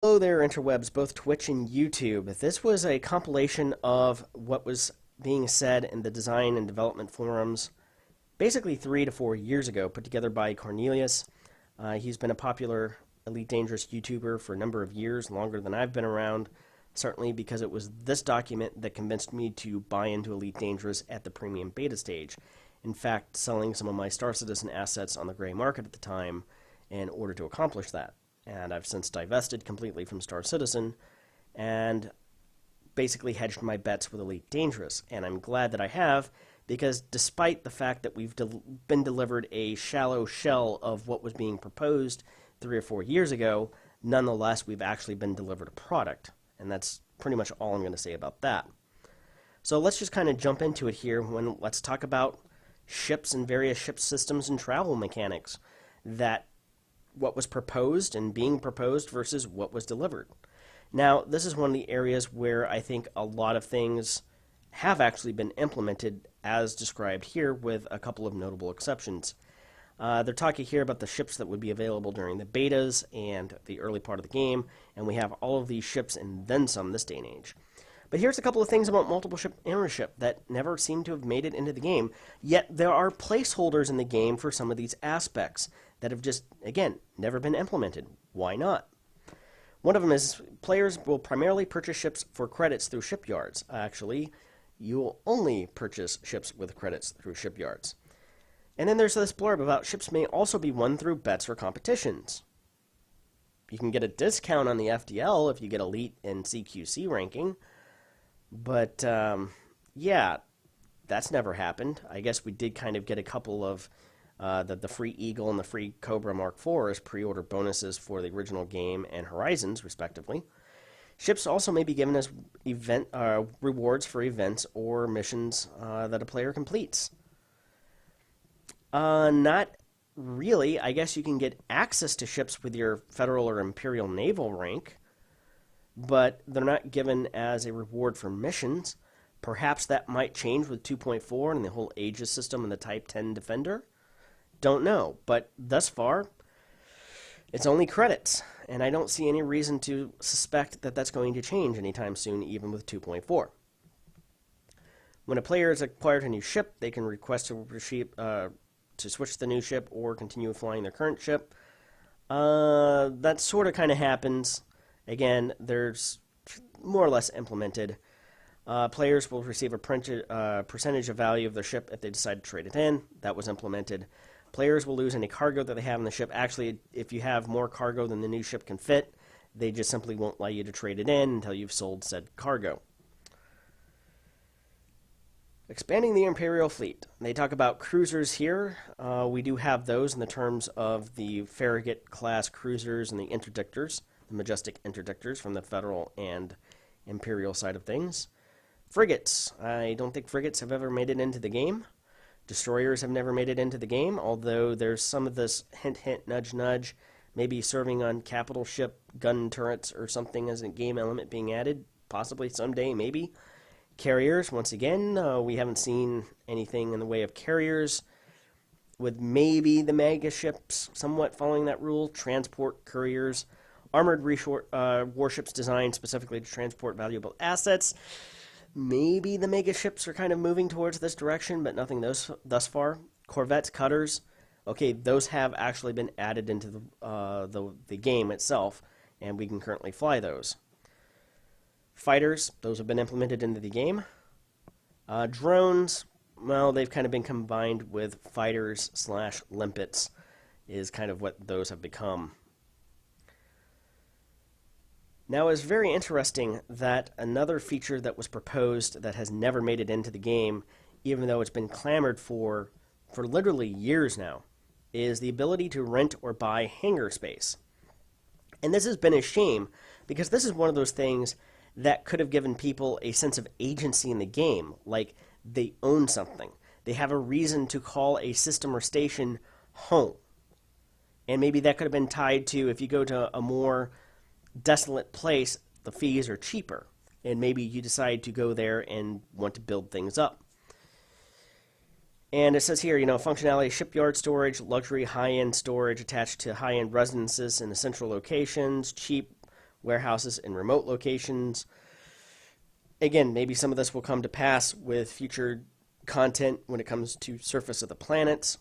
Hello there, interwebs, both Twitch and YouTube. This was a compilation of what was being said in the design and development forums basically 3 to 4 years ago, put together by Cornelius. He's been a popular Elite Dangerous YouTuber for a number of years, longer than I've been around, certainly because it was this document that convinced me to buy into Elite Dangerous at the premium beta stage. In fact, selling some of my Star Citizen assets on the gray market at the time in order to accomplish that. And I've since divested completely from Star Citizen and basically hedged my bets with Elite Dangerous. And I'm glad that I have, because despite the fact that we've been delivered a shallow shell of what was being proposed 3 or 4 years ago, nonetheless, we've actually been delivered a product. And that's pretty much all I'm going to say about that. So let's just kind of jump into it here. Let's talk about ships and various ship systems and travel mechanics, that what was proposed and being proposed versus what was delivered. Now, this is one of the areas where I think a lot of things have actually been implemented as described here, with a couple of notable exceptions. They're talking here about the ships that would be available during the betas and the early part of the game, and we have all of these ships and then some this day and age. But here's a couple of things about multiple ship ownership that never seem to have made it into the game, yet there are placeholders in the game for some of these aspects that have just, again, never been implemented. Why not? One of them is players will primarily purchase ships for credits through shipyards. Actually, you will only purchase ships with credits through shipyards. And then there's this blurb about ships may also be won through bets or competitions. You can get a discount on the FDL if you get Elite and CQC ranking, but yeah, that's never happened. I guess we did kind of get a couple of the free Eagle and the free Cobra Mark IV as pre-order bonuses for the original game and Horizons, respectively. Ships also may be given as rewards for events or missions that a player completes. Not really. I guess you can get access to ships with your Federal or Imperial naval rank, but they're not given as a reward for missions. Perhaps that might change with 2.4 and the whole Aegis system and the Type 10 Defender. Don't know, but thus far, it's only credits, and I don't see any reason to suspect that that's going to change anytime soon, even with 2.4. When a player has acquired a new ship, they can request to switch to the new ship or continue flying their current ship. That sort of kind of happens. Again, there's more or less implemented. Players will receive a percentage of value of their ship if they decide to trade it in. That was implemented. Players will lose any cargo that they have in the ship. Actually, if you have more cargo than the new ship can fit, they just simply won't allow you to trade it in until you've sold said cargo. Expanding the Imperial fleet. They talk about cruisers here. We do have those in the terms of the Farragut-class cruisers and the interdictors, the majestic interdictors from the Federal and Imperial side of things. Frigates. I don't think frigates have ever made it into the game. Destroyers have never made it into the game, although there's some of this hint, hint, nudge, nudge, maybe serving on capital ship gun turrets or something as a game element being added, possibly someday, maybe. Carriers, once again, we haven't seen anything in the way of carriers, with maybe the mega ships somewhat following that rule. Transport couriers, armored warships designed specifically to transport valuable assets. Maybe the mega ships are kind of moving towards this direction, but nothing thus far. Corvettes, cutters, okay, those have actually been added into the game itself, and we can currently fly those. Fighters, those have been implemented into the game. Drones, well, they've kind of been combined with fighters / limpets, is kind of what those have become. Now, it's very interesting that another feature that was proposed that has never made it into the game, even though it's been clamored for literally years now, is the ability to rent or buy hangar space. And this has been a shame, because this is one of those things that could have given people a sense of agency in the game, like they own something. They have a reason to call a system or station home. And maybe that could have been tied to, if you go to a more desolate place, the fees are cheaper, and maybe you decide to go there and want to build things up. And it says here, functionality, shipyard storage, luxury high-end storage attached to high-end residences in essential locations, cheap warehouses in remote locations. Again, maybe some of this will come to pass with future content when it comes to surface of the planets.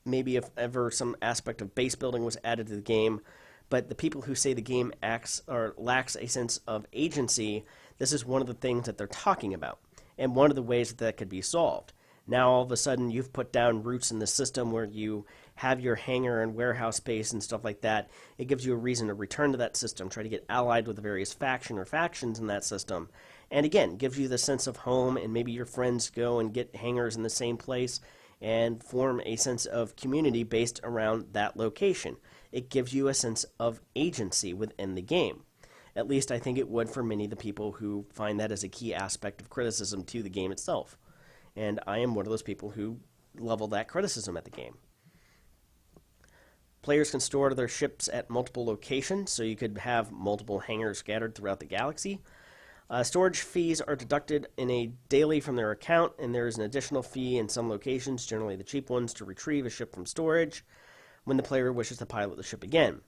Maybe if ever some aspect of base building was added to the game. But the people who say the game acts or lacks a sense of agency, this is one of the things that they're talking about, and one of the ways that could be solved. Now all of a sudden you've put down roots in the system where you have your hangar and warehouse space and stuff like that. It gives you a reason to return to that system, try to get allied with the various faction or factions in that system. And again, gives you the sense of home, and maybe your friends go and get hangars in the same place and form a sense of community based around that location. It gives you a sense of agency within the game. At least I think it would for many of the people who find that as a key aspect of criticism to the game itself. And I am one of those people who level that criticism at the game. Players can store their ships at multiple locations, so you could have multiple hangars scattered throughout the galaxy. Storage fees are deducted in a daily from their account, and there is an additional fee in some locations, generally the cheap ones, to retrieve a ship from storage when the player wishes to pilot the ship again.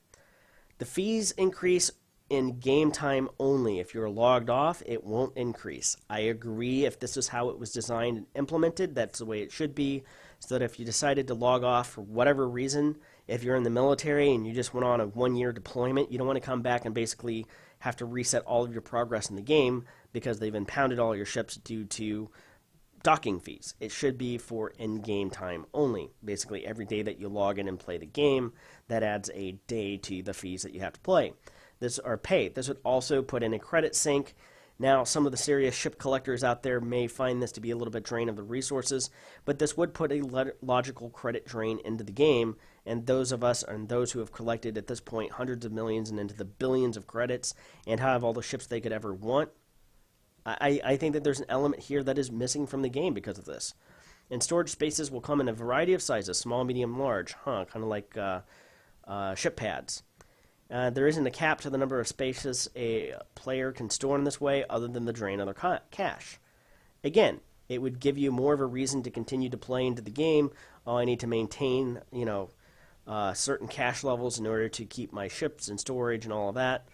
The fees increase in game time only. If you're logged off, it won't increase. I agree if this is how it was designed and implemented, that's the way it should be, so that if you decided to log off for whatever reason, if you're in the military and you just went on a 1-year deployment, you don't want to come back and basically have to reset all of your progress in the game because they've impounded all your ships due to docking fees. It should be for in-game time only. Basically, every day that you log in and play the game, that adds a day to the fees that you have to pay. This would also put in a credit sink. Now, some of the serious ship collectors out there may find this to be a little bit drain of the resources, but this would put a logical credit drain into the game, and those of us and those who have collected at this point hundreds of millions and into the billions of credits and have all the ships they could ever want, I think that there's an element here that is missing from the game because of this. And storage spaces will come in a variety of sizes, small, medium, large, kind of like ship pads. There isn't a cap to the number of spaces a player can store in this way other than the drain of their cash. Again, it would give you more of a reason to continue to play into the game. Oh, I need to maintain, certain cash levels in order to keep my ships in storage and all of that.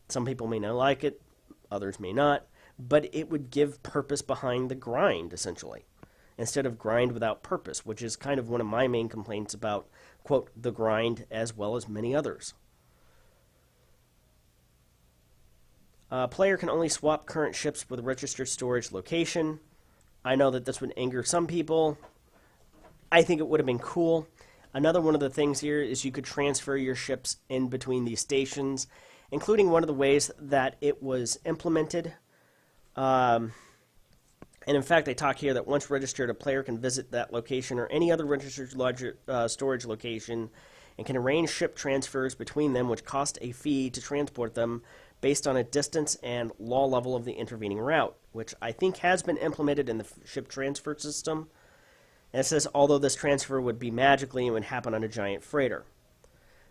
Some people may not like it, others may not, but it would give purpose behind the grind, essentially, instead of grind without purpose, which is kind of one of my main complaints about, quote, the grind, as well as many others. Player can only swap current ships with a registered storage location. I know that this would anger some people. I think it would have been cool. Another one of the things here is you could transfer your ships in between these stations, including one of the ways that it was implemented. And in fact, I talk here that once registered, a player can visit that location or any other registered storage location and can arrange ship transfers between them, which cost a fee to transport them based on a distance and law level of the intervening route, which I think has been implemented in the ship transfer system. And it says, although this transfer would be magically and would happen on a giant freighter.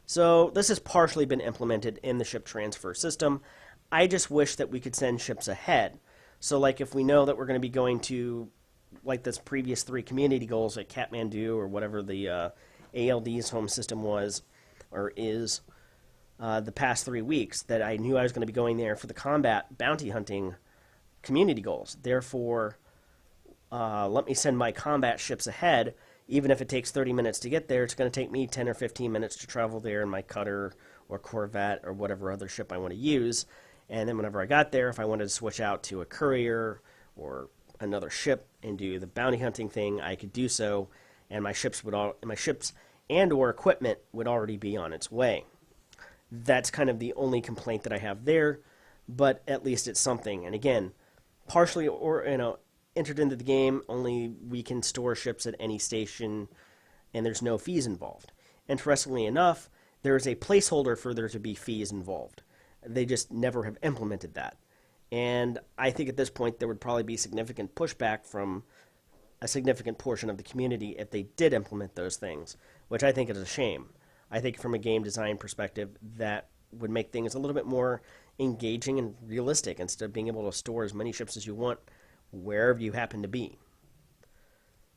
So this has partially been implemented in the ship transfer system. I just wish that we could send ships ahead. So like if we know that we're going to be going to like this previous 3 community goals like Kathmandu or whatever the ALD's home system was or is, the past 3 weeks, that I knew I was going to be going there for the combat bounty hunting community goals. Therefore, let me send my combat ships ahead. Even if it takes 30 minutes to get there, it's going to take me 10 or 15 minutes to travel there in my cutter or corvette or whatever other ship I want to use. And then whenever I got there, if I wanted to switch out to a courier or another ship and do the bounty hunting thing, I could do so, and my ships and or equipment would already be on its way. That's kind of the only complaint that I have there, but at least it's something. And again, partially entered into the game, only we can store ships at any station, and there's no fees involved. Interestingly enough, there is a placeholder for there to be fees involved. They just never have implemented that. And I think at this point there would probably be significant pushback from a significant portion of the community if they did implement those things, which I think is a shame. I think from a game design perspective, that would make things a little bit more engaging and realistic instead of being able to store as many ships as you want wherever you happen to be.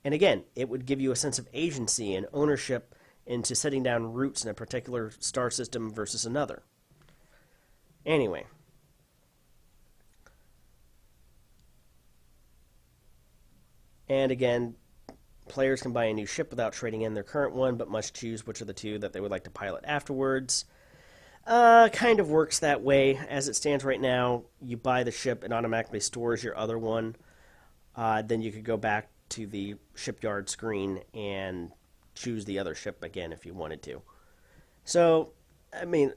And again, it would give you a sense of agency and ownership into setting down routes in a particular star system versus another. Anyway. And again, players can buy a new ship without trading in their current one, but must choose which of the two that they would like to pilot afterwards. Kind of works that way. As it stands right now, you buy the ship, it automatically stores your other one. Then you could go back to the shipyard screen and choose the other ship again if you wanted to. So, I mean,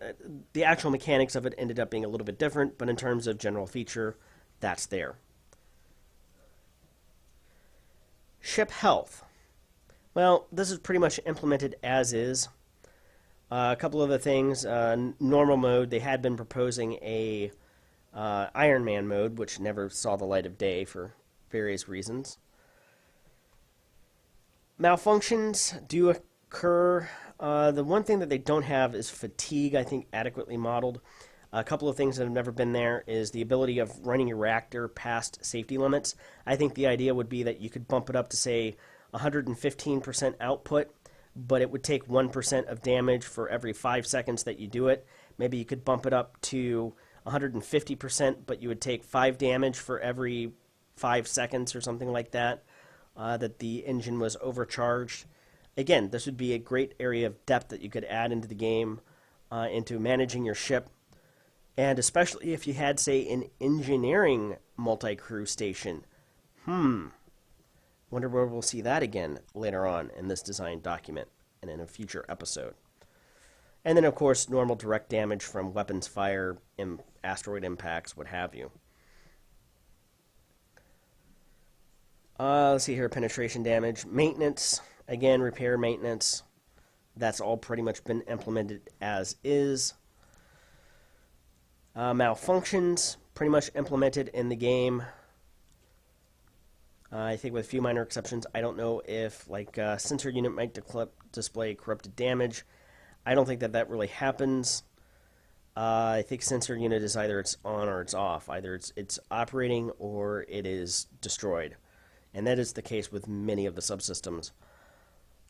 the actual mechanics of it ended up being a little bit different, but in terms of general feature, that's there. Ship health. Well, this is pretty much implemented as is. A couple other things. Normal mode, they had been proposing a Iron Man mode, which never saw the light of day for various reasons. Malfunctions do occur. The one thing that they don't have is fatigue, I think, adequately modeled. A couple of things that have never been there is the ability of running your reactor past safety limits. I think the idea would be that you could bump it up to, say, 115% output, but it would take 1% of damage for every 5 seconds that you do it. Maybe you could bump it up to 150%, but you would take 5 damage for every 5 seconds or something like that, that the engine was overcharged. Again, this would be a great area of depth that you could add into the game, into managing your ship. And especially if you had, say, an engineering multi-crew station. Wonder where we'll see that again later on in this design document and in a future episode. And then, of course, normal direct damage from weapons fire, asteroid impacts, what have you. Let's see here, penetration damage. Maintenance, again, repair maintenance. That's all pretty much been implemented as is. Malfunctions, pretty much implemented in the game. I think with a few minor exceptions. I don't know if, like, sensor unit might display corrupted damage. I don't think that really happens. I think sensor unit is either it's on or it's off. Either it's operating or it is destroyed. And that is the case with many of the subsystems.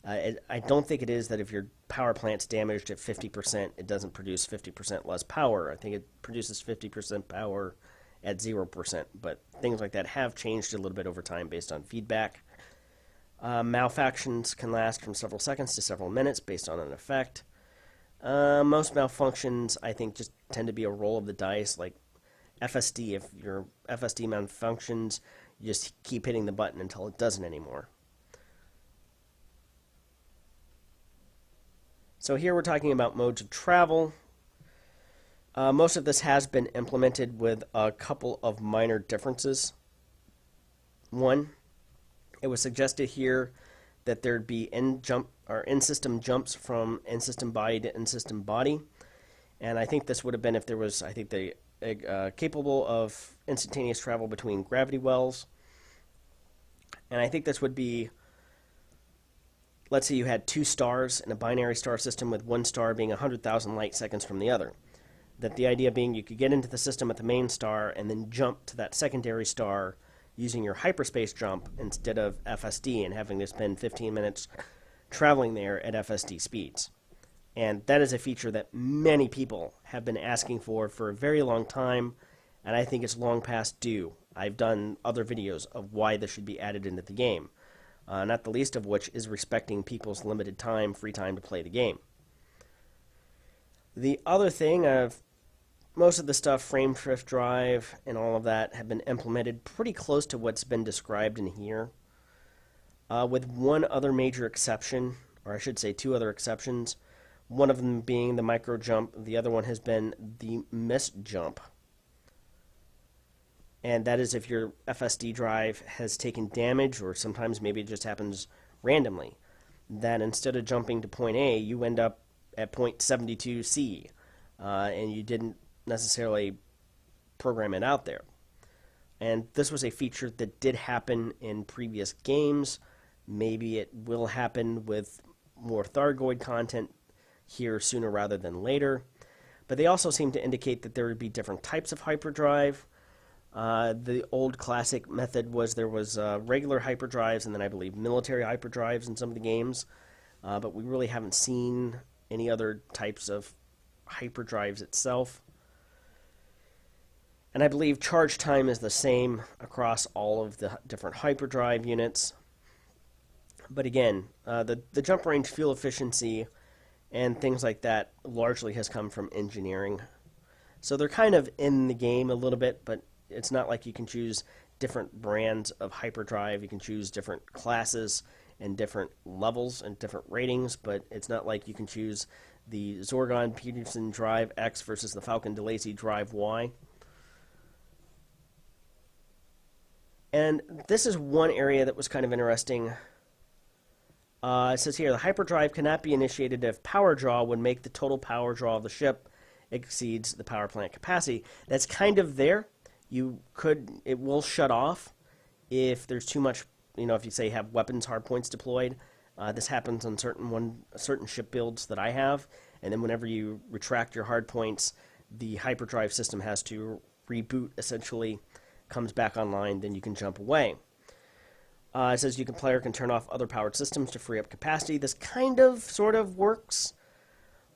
I don't think it is that if your power plant's damaged at 50%, it doesn't produce 50% less power. I think it produces 50% power at 0%, but things like that have changed a little bit over time based on feedback. Malfunctions can last from several seconds to several minutes based on an effect. Most malfunctions, I think, just tend to be a roll of the dice, like FSD. If your FSD malfunctions, you just keep hitting the button until it doesn't anymore. So here we're talking about modes of travel. Most of this has been implemented with a couple of minor differences. One, it was suggested here that there'd be in-system jumps from in-system body to in-system body, and I think this would have been if there was, capable of instantaneous travel between gravity wells, and I think this would be, let's say you had 2 stars in a binary star system with one star being 100,000 light seconds from the other. That the idea being you could get into the system at the main star and then jump to that secondary star using your hyperspace jump instead of FSD and having to spend 15 minutes traveling there at FSD speeds. And that is a feature that many people have been asking for a very long time, and I think it's long past due. I've done other videos of why this should be added into the game, not the least of which is respecting people's limited time, free time to play the game. The other thing, most of the stuff, frame shift drive and all of that, have been implemented pretty close to what's been described in here, with one other major exception, or I should say 2 other exceptions, one of them being the micro jump, the other one has been the miss jump. And that is if your FSD drive has taken damage, or sometimes maybe it just happens randomly, that instead of jumping to point A, you end up at point 72C, and you didn't necessarily program it out there. And this was a feature that did happen in previous games. Maybe it will happen with more Thargoid content here sooner rather than later. But they also seem to indicate that there would be different types of hyperdrive. The old classic method was there was regular hyperdrives and then I believe military hyperdrives in some of the games. But we really haven't seen any other types of hyperdrives itself. And I believe charge time is the same across all of the different hyperdrive units. But again, the jump range, fuel efficiency, and things like that largely has come from engineering. So they're kind of in the game a little bit, but it's not like you can choose different brands of hyperdrive. You can choose different classes and different levels and different ratings, but it's not like you can choose the Zorgon Peterson Drive X versus the Falcon DeLacy Drive Y. And this is one area that was kind of interesting. It says here, the hyperdrive cannot be initiated if power draw would make the total power draw of the ship exceeds the power plant capacity. That's kind of there. It will shut off if there's too much, if you say have weapons hardpoints deployed. This happens on certain ship builds that I have, and then whenever you retract your hardpoints, the hyperdrive system has to reboot, essentially, comes back online, then you can jump away. It says player can turn off other powered systems to free up capacity. This kind of, sort of works,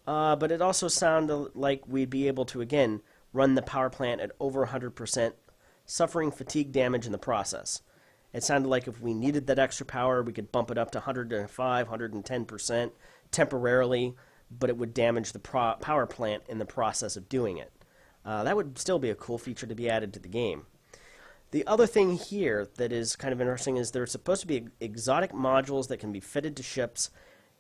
but it also sounded like we'd be able to, again, run the power plant at over 100%, suffering fatigue damage in the process. It sounded like if we needed that extra power, we could bump it up to 105, 110% temporarily, but it would damage the power plant in the process of doing it. That would still be a cool feature to be added to the game. The other thing here that is kind of interesting is there's supposed to be exotic modules that can be fitted to ships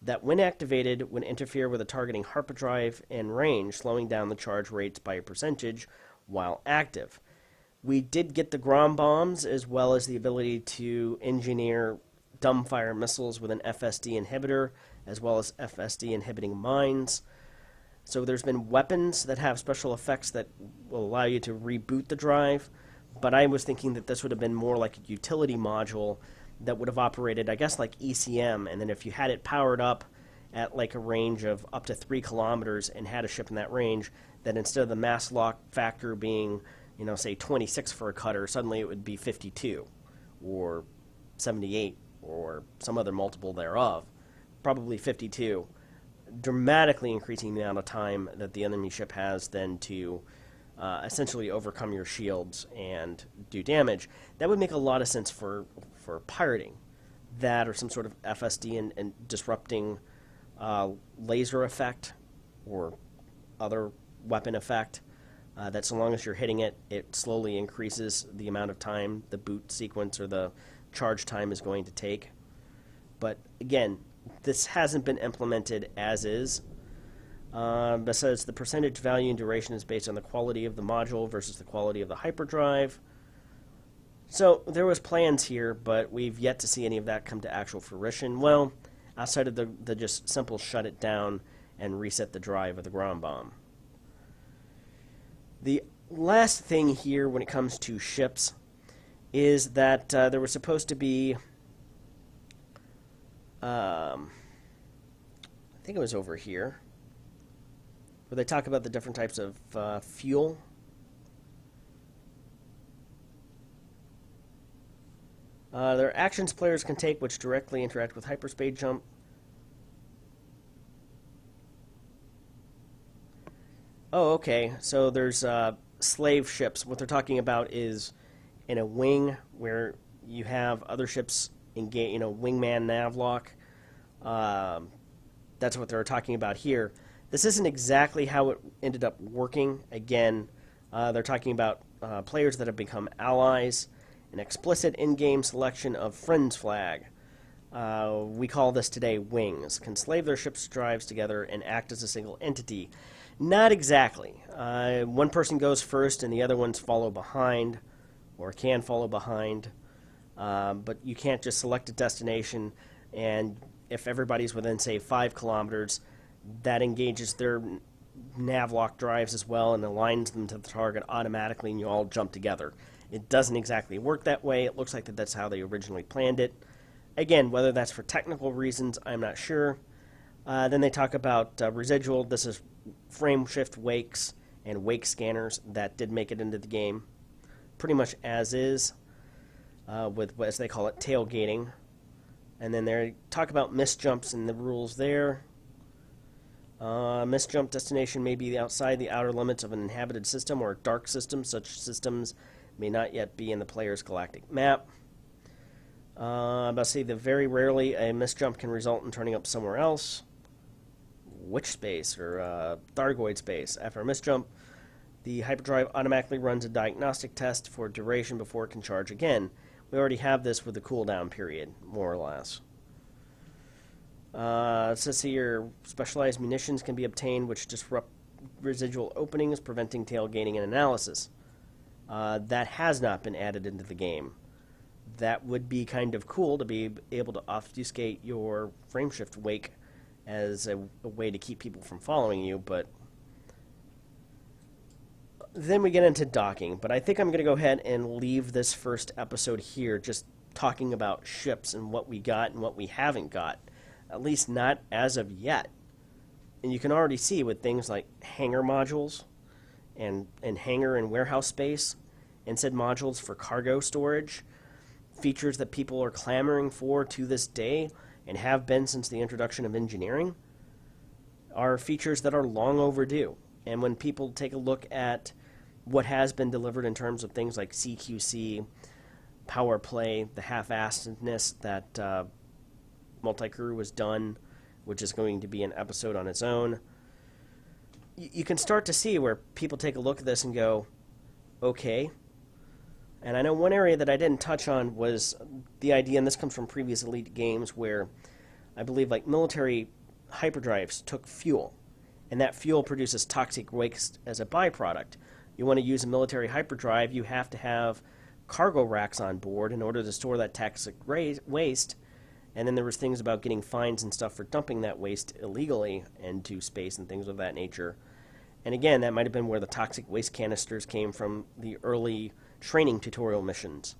that, when activated, would interfere with a targeting hyperdrive and range, slowing down the charge rates by a percentage while active. We did get the Grom bombs, as well as the ability to engineer dumbfire missiles with an FSD inhibitor, as well as FSD inhibiting mines. So there's been weapons that have special effects that will allow you to reboot the drive, but I was thinking that this would have been more like a utility module that would have operated, I guess, like ECM, and then if you had it powered up at like a range of up to 3 kilometers and had a ship in that range, then instead of the mass lock factor being, say 26 for a cutter, suddenly it would be 52 or 78 or some other multiple thereof, probably 52, dramatically increasing the amount of time that the enemy ship has then to essentially overcome your shields and do damage. That would make a lot of sense for pirating. That or some sort of FSD and disrupting laser effect or other weapon effect. That so long as you're hitting it, it slowly increases the amount of time the boot sequence or the charge time is going to take. But again, this hasn't been implemented as is. Besides, the percentage value and duration is based on the quality of the module versus the quality of the hyperdrive. So there was plans here, but we've yet to see any of that come to actual fruition. Well, outside of the just simple shut it down and reset the drive of the ground bomb. The last thing here when it comes to ships is that there was supposed to be, I think it was over here, where they talk about the different types of fuel. There are actions players can take which directly interact with hyperspace jump. Oh, okay. So there's slave ships. What they're talking about is in a wing where you have other ships engage, wingman navlock. That's what they're talking about here. This isn't exactly how it ended up working. Again, they're talking about players that have become allies, an explicit in-game selection of friends flag. We call this today wings. Can slave their ship's drives together and act as a single entity. Not exactly. One person goes first and the other ones follow behind, or can follow behind. But you can't just select a destination, and if everybody's within, say, 5 kilometers, that engages their navlock drives as well and aligns them to the target automatically, and you all jump together. It doesn't exactly work that way. It looks like that's how they originally planned it. Again, whether that's for technical reasons, I'm not sure. Then they talk about residual. This is frame shift wakes and wake scanners that did make it into the game, pretty much as is, with, as they call it, tailgating. And then they talk about missed jumps and the rules there. Missed jump destination may be outside the outer limits of an inhabited system or a dark system. Such systems may not yet be in the player's galactic map. I'm about to say that very rarely a missed jump can result in turning up somewhere else. Witch space or Thargoid space. After a missed jump, the hyperdrive automatically runs a diagnostic test for duration before it can charge again. We already have this with the cooldown period, more or less. It says here, specialized munitions can be obtained which disrupt residual openings, preventing tailgating and analysis. That has not been added into the game. That would be kind of cool to be able to obfuscate your frameshift wake as a way to keep people from following you, but then we get into docking. But I think I'm going to go ahead and leave this first episode here just talking about ships and what we got and what we haven't got. At least not as of yet. And you can already see with things like hangar modules and hangar and warehouse space, and said modules for cargo storage, features that people are clamoring for to this day and have been since the introduction of engineering, are features that are long overdue. And when people take a look at what has been delivered in terms of things like CQC, power play, the half-assedness that Multi-Crew was done, which is going to be an episode on its own, you can start to see where people take a look at this and go, okay. And I know one area that I didn't touch on was the idea, and this comes from previous Elite games, where I believe like military hyperdrives took fuel, and that fuel produces toxic waste as a byproduct. You want to use a military hyperdrive, you have to have cargo racks on board in order to store that toxic waste. And then there was things about getting fines and stuff for dumping that waste illegally into space and things of that nature. And again, that might have been where the toxic waste canisters came from the early training tutorial missions.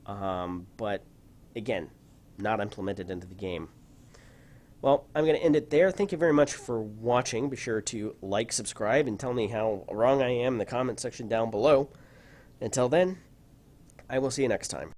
But again, not implemented into the game. Well, I'm going to end it there. Thank you very much for watching. Be sure to like, subscribe, and tell me how wrong I am in the comment section down below. Until then, I will see you next time.